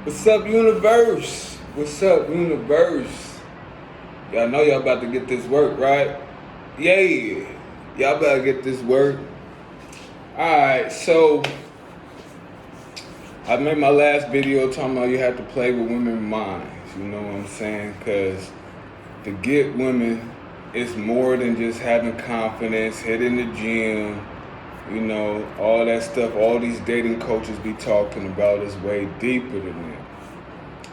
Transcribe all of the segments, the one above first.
What's up, universe? What's up, universe? Y'all know y'all about to get this work, right? Yeah. Y'all better get this work. Alright, so I made my last video talking about you have to play with women's minds. You know what I'm saying? Because to get women, it's more than just having confidence, hitting the gym, you know, all that stuff. All these dating coaches be talking about is way deeper than that.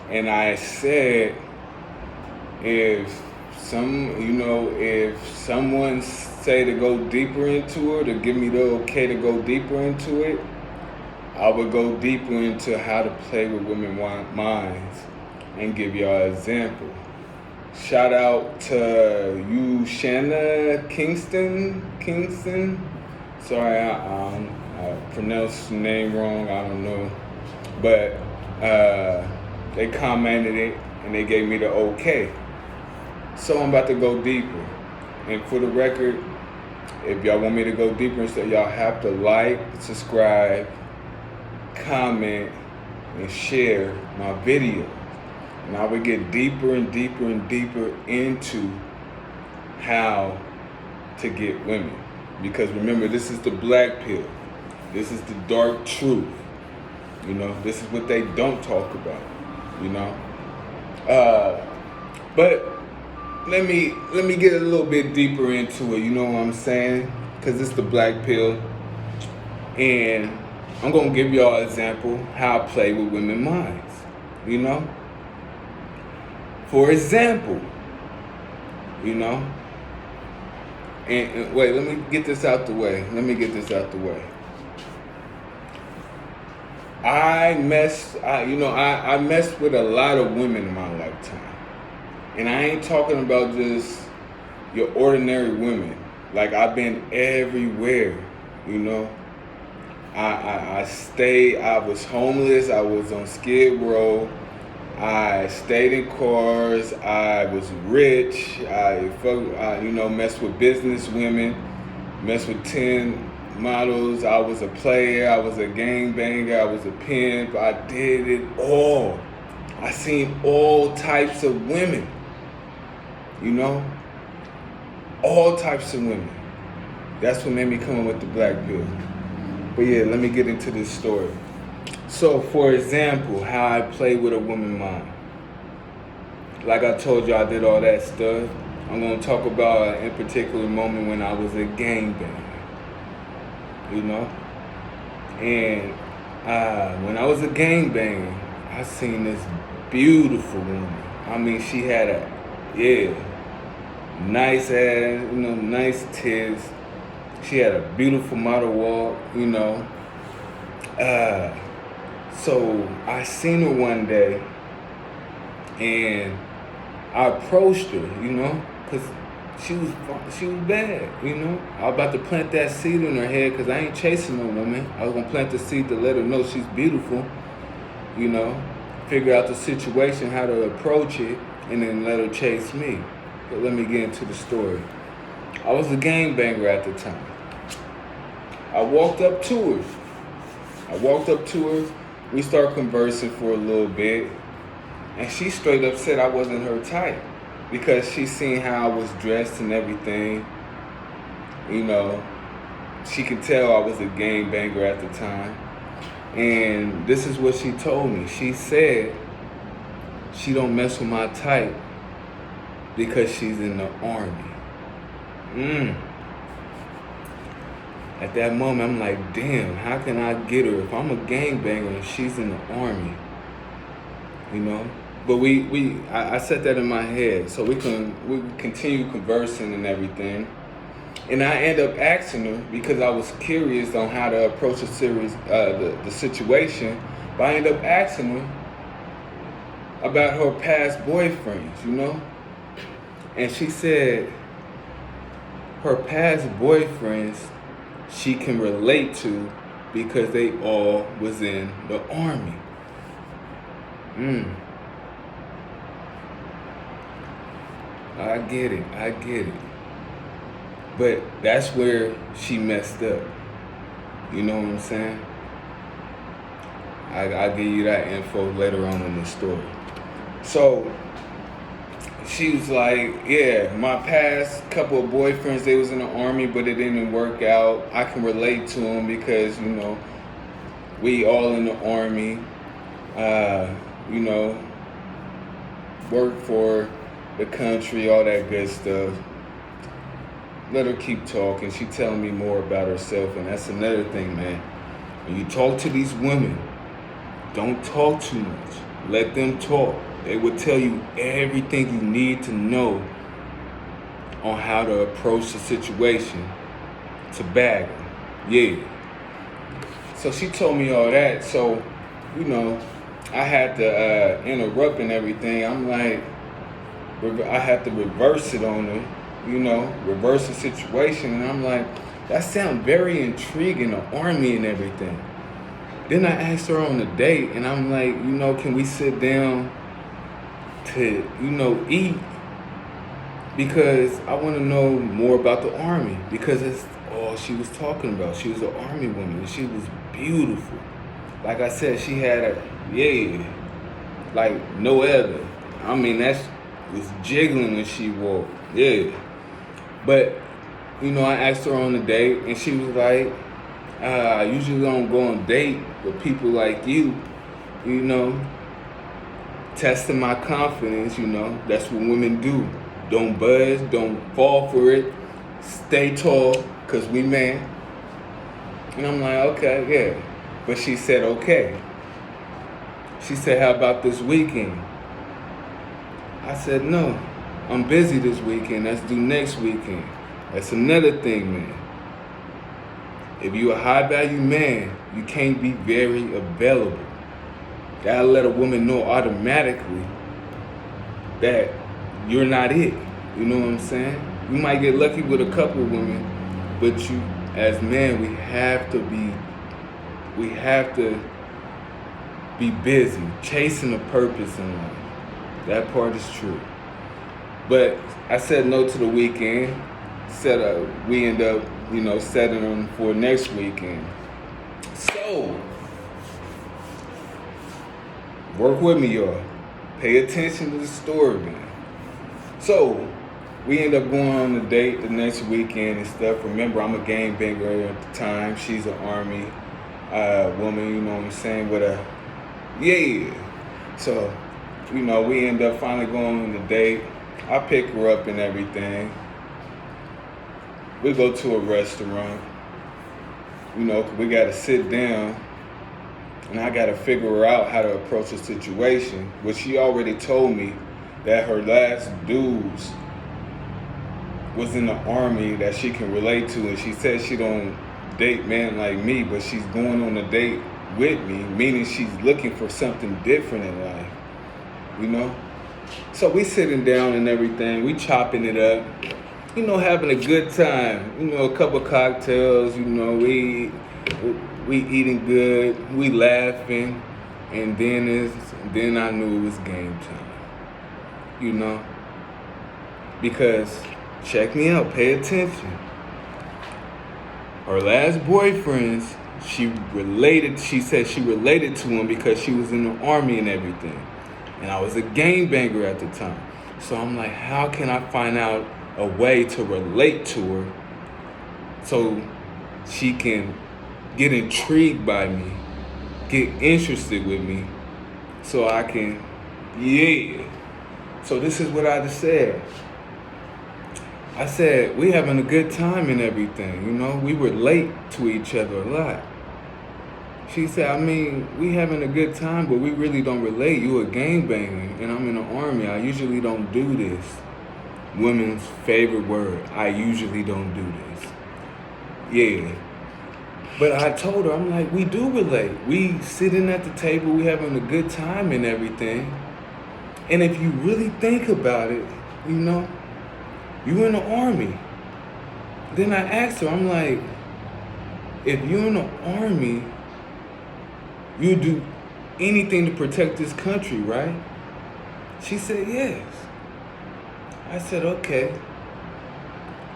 And I said, if someone say to go deeper into it or give me the okay to go deeper into it, I would go deeper into how to play with women's minds and give y'all an example. Shout out to you, Shanna Kingston. Sorry, I pronounced the name wrong. I don't know, but they commented it and they gave me the okay. So I'm about to go deeper. And for the record, if y'all want me to go deeper and stuff, y'all have to like, subscribe, comment, and share my video. And I would get deeper and deeper and deeper into how to get women. Because remember, this is the black pill. This is the dark truth. You know, this is what they don't talk about. You know, but let me get a little bit deeper into it. You know what I'm saying? Because it's the black pill, and I'm gonna give y'all an example how I play with women's minds. You know, for example, you know, and wait, let me get this out the way. I messed with a lot of women in my lifetime. And I ain't talking about just your ordinary women. Like, I've been everywhere, you know. I was homeless, I was on Skid Row, I stayed in cars, I was rich, I messed with business women, messed with 10 models, I was a player, I was a gangbanger, I was a pimp, I did it all. I seen all types of women, you know, all types of women. That's what made me come up with the black pill. But yeah, let me get into this story. So, for example, how I play with a woman's mind. Like I told you, I did all that stuff. I'm gonna talk about in particular moment when I was a gangbanger. You know? And when I was a gangbanger, I seen this beautiful woman. I mean, she had nice ass, you know, nice tits. She had a beautiful model walk, you know. So I seen her one day, and I approached her, you know, because she was bad, you know. I was about to plant that seed in her head because I ain't chasing no woman. I was going to plant the seed to let her know she's beautiful, you know, figure out the situation, how to approach it, and then let her chase me. But let me get into the story. I was a gangbanger at the time. I walked up to her. We started conversing for a little bit, and she straight up said I wasn't her type because she seen how I was dressed and everything. You know, she could tell I was a gangbanger at the time. And this is what she told me. She said she don't mess with my type because she's in the army. At that moment, I'm like, damn, how can I get her if I'm a gangbanger and she's in the army? You know? But I set that in my head so we continue conversing and everything. And I end up asking her because I was curious on how to approach the situation. But I end up asking her about her past boyfriends, you know? And she said her past boyfriends she can relate to because they all was in the army. I get it. But that's where she messed up. You know what I'm saying? I'll give you that info later on in the story. So she was like, yeah, my past couple of boyfriends, they was in the army, but it didn't work out. I can relate to them because, we all in the army, you know, work for the country, all that good stuff. Let her keep talking. She telling me more about herself, and that's another thing, man. When you talk to these women, don't talk too much. Let them talk. They will tell you everything you need to know on how to approach the situation to bag them. Yeah. So she told me all that. So, I had to interrupt and everything. I'm like, I had to reverse it on her, reverse the situation. And I'm like, that sounds very intriguing, the army and everything. Then I asked her on a date, and I'm like, can we sit down to, eat? Because I want to know more about the army. Because it's all she was talking about. She was an army woman, and she was beautiful. Like I said, she had like no other. I mean, that was jiggling when she walked. Yeah. But, I asked her on a date, and she was like, I usually don't go on date with people like you, testing my confidence, that's what women do. Don't buzz, don't fall for it, stay tall, cause we man. And I'm like, okay, yeah. But she said, okay. She said, how about this weekend? I said, no, I'm busy this weekend, let's do next weekend. That's another thing, man. If you're a high value man, you can't be very available. Gotta let a woman know automatically that you're not it. You know what I'm saying? You might get lucky with a couple of women, but you, as men, we have to be busy, chasing a purpose in life. That part is true. But I said no to the weekend. We end up, setting them for next weekend. So, work with me, y'all. Pay attention to the story, man. So, we end up going on a date the next weekend and stuff. Remember, I'm a gangbanger at the time. She's an army woman, you know what I'm saying, with a, yeah. So, we end up finally going on the date. I pick her up and everything. We go to a restaurant. We got to sit down, and I got to figure out how to approach the situation, which she already told me that her last dudes was in the army that she can relate to, and she said she don't date men like me, but she's going on a date with me, meaning she's looking for something different in life, So we sitting down and everything, we chopping it up, having a good time, a couple of cocktails, we eating good, we laughing, and then I knew it was game time, because check me out, pay attention. Her last boyfriends, she said she related to him because she was in the army and everything. And I was a gangbanger at the time. So I'm like, how can I find out a way to relate to her so she can get intrigued by me, get interested with me, so I can, yeah. So this is what I just said. I said, we having a good time and everything, we relate to each other a lot. She said, we having a good time, but we really don't relate. You a gangbanger, and I'm in the army. I usually don't do this. Women's favorite word, I usually don't do this. Yeah. But I told her, I'm like, we do relate. We sitting at the table, we having a good time and everything. And if you really think about it, you in the army. Then I asked her, I'm like, if you're in the army, you do anything to protect this country, right? She said, yes. I said, okay.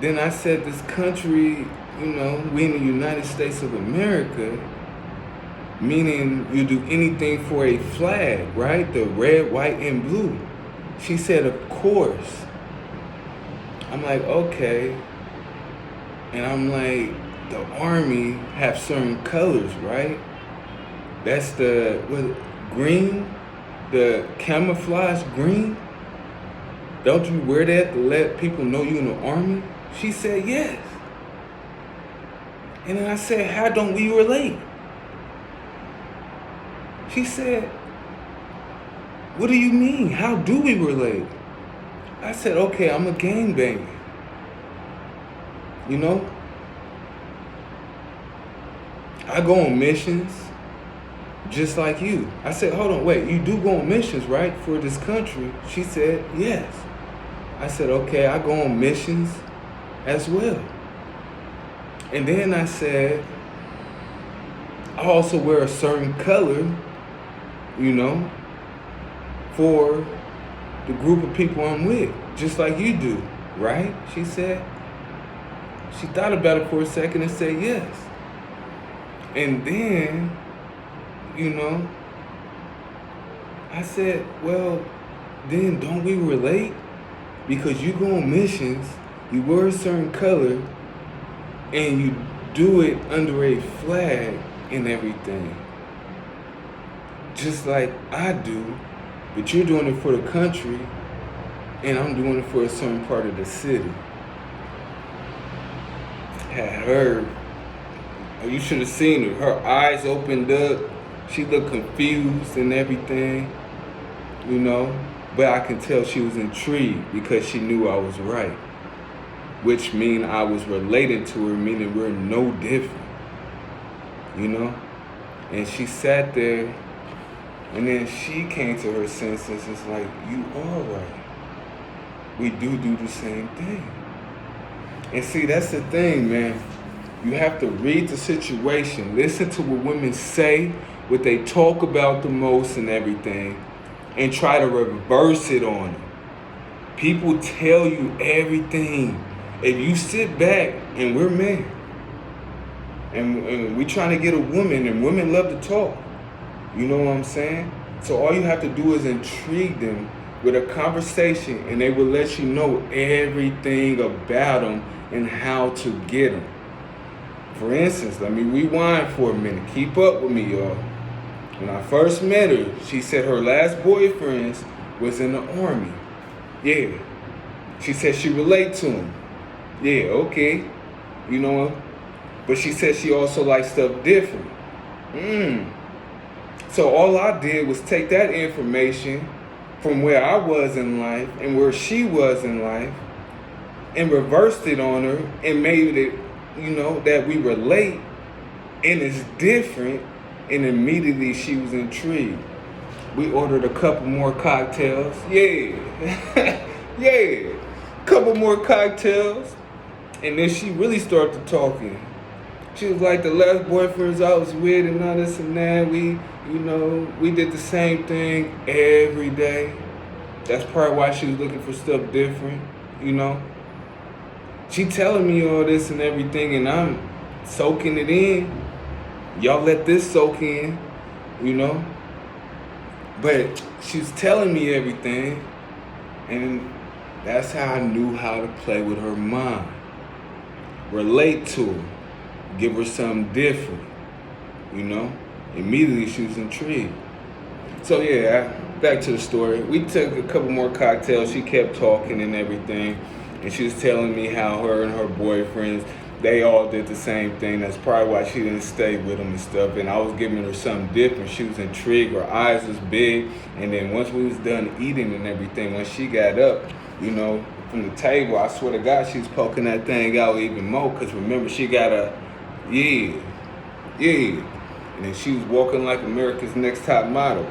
Then I said, this country, we in the United States of America, meaning you do anything for a flag, right? The red, white, and blue. She said, of course. I'm like, okay. And I'm like, the Army have certain colors, right? That's the green, the camouflage green. Don't you wear that to let people know you're in the Army? She said, yes. And then I said, how don't we relate? She said, what do you mean? How do we relate? I said, okay, I'm a gangbanger. You know? I go on missions just like you. I said, hold on, wait, you do go on missions, right, for this country? She said, yes. I said, okay, I go on missions as well. And then I said, I also wear a certain color, you know, for the group of people I'm with, just like you do, right? She said. She thought about it for a second and said yes. And then, you know, I said, well, then don't we relate? Because you go on missions, you wear a certain color, and you do it under a flag and everything. Just like I do, but you're doing it for the country, and I'm doing it for a certain part of the city. Had her, you should have seen her. Her eyes opened up. She looked confused and everything, you know. But I can tell she was intrigued because she knew I was right. Which means I was related to her, meaning we're no different, you know. And she sat there, and then she came to her senses. It's like, you are right. We do the same thing. And see, that's the thing, man. You have to read the situation, listen to what women say, what they talk about the most and everything, and try to reverse it on them. People tell you everything. If you sit back, and we're men, and we trying to get a woman, and women love to talk. You know what I'm saying? So all you have to do is intrigue them with a conversation, and they will let you know everything about them and how to get them. For instance, let me rewind for a minute. Keep up with me, y'all. When I first met her, she said her last boyfriend was in the Army. Yeah. She said she relate to him. Yeah, okay. You know, but she said she also likes stuff different. So all I did was take that information from where I was in life and where she was in life and reversed it on her and made it, you know, that we relate and it's different, and immediately she was intrigued. We ordered a couple more cocktails. Yeah. Yeah. Couple more cocktails. And then she really started talking. She was like, the last boyfriends I was with and all this and that, we did the same thing every day. That's probably why she was looking for stuff different, you know. She telling me all this and everything, and I'm soaking it in. Y'all let this soak in, you know. But she's telling me everything, and that's how I knew how to play with her mind. Relate to her. Give her something different, you know. Immediately she was intrigued. So yeah, back to the story. We took a couple more cocktails. She kept talking and everything. And she was telling me how her and her boyfriends, they all did the same thing. That's probably why she didn't stay with them and stuff. And I was giving her something different. She was intrigued. Her eyes was big. And then once we was done eating and everything, when she got up, you know, from the table, I swear to God, she was poking that thing out even more. Because remember, she got a, yeah. And then she was walking like America's Next Top Model.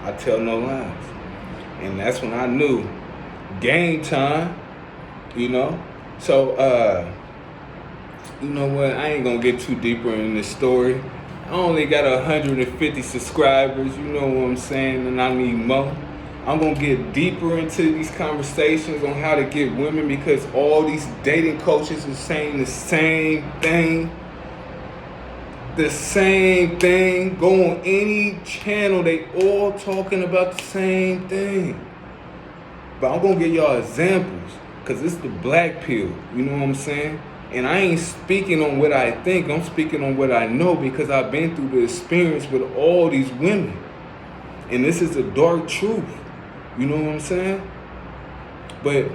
I tell no lies. And that's when I knew game time, you know. So, you know what? I ain't gonna get too deeper in this story. I only got 150 subscribers, you know what I'm saying, and I need more. I'm gonna get deeper into these conversations on how to get women because all these dating coaches are saying the same thing. The same thing. Go on any channel, they all talking about the same thing. But I'm gonna give y'all examples, cause it's the black pill. You know what I'm saying? And I ain't speaking on what I think. I'm speaking on what I know, because I've been through the experience with all these women. And this is the dark truth. You know what I'm saying? But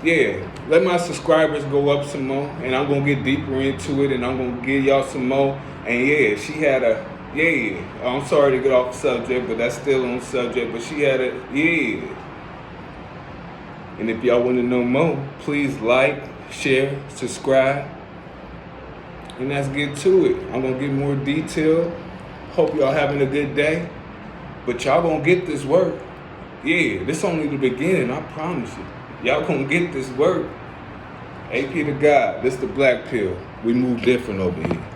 yeah, let my subscribers go up some more, and I'm gonna get deeper into it, and I'm gonna give y'all some more. And yeah, she had a, yeah, I'm sorry to get off the subject, but that's still on subject, but she had a, yeah. And if y'all want to know more, please like, share, subscribe, and let's get to it. I'm gonna get more detail. Hope y'all having a good day, but y'all gonna get this work. Yeah, this only the beginning, I promise you. Y'all gonna get this work. AP to God, this the black pill. We move different over here.